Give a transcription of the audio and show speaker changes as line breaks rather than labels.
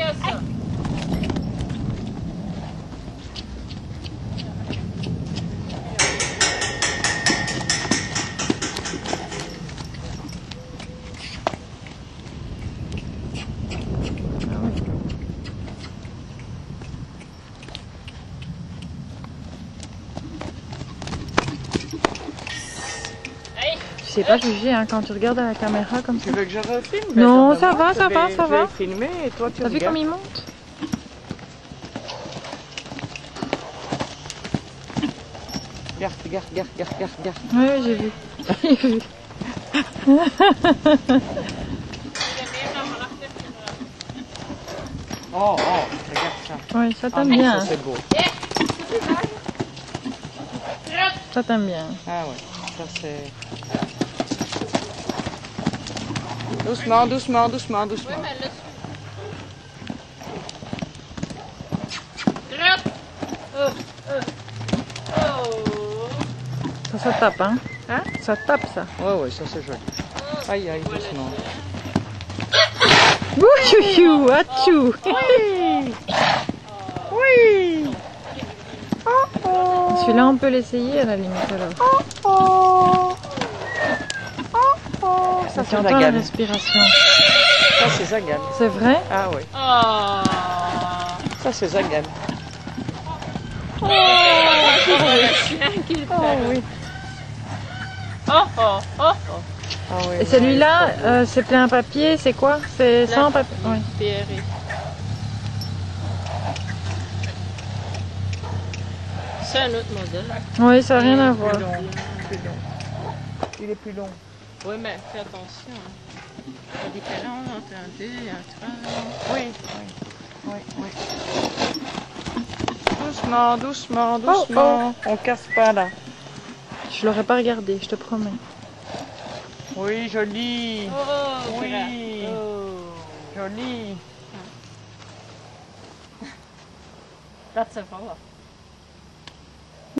bien ça.
Tu sais pas juger hein, quand tu regardes à la caméra comme ça.
Tu veux que je refilme?
Non, ça va.
Je vais filmer et toi tu
T'as vu
regardes.
comme il monte?
Regarde.
Oui, j'ai vu. J'ai vu.
Oh, regarde ça.
Oui, ça
Ah
t'aime
non,
bien.
ça c'est beau.
Ça t'aime bien.
Ah ouais, ça c'est... Doucement.
Ouais, mais là,
Ça tape, hein?
Hein?
Ça tape, ça.
Ouais, ça c'est joli. Aïe, doucement.
Ouh, chouchou, achou.
Oui.
Celui-là, on peut l'essayer à la limite alors.
Ça
Tu
c'est
entends la
Zagan.
respiration.
Ça c'est Zagan.
C'est vrai?
Ah oui.
oh.
Ça c'est Zagan.
C'est le chien qui le fait.
oui.
Oh.
Ah oui,
Et celui-là, c'est plein papier, c'est quoi? C'est sans papier? Oui.
PRI. C'est un autre modèle.
Oui, ça n'a rien à voir.
Plus long. Il est plus long.
Oui, mais fais attention. La différence entre un 2 et un 3.
Oui. Doucement. On casse pas là.
Je l'aurais pas regardé, je te promets.
Oui, joli.
Oh,
Oui. Joli.
That's a follow.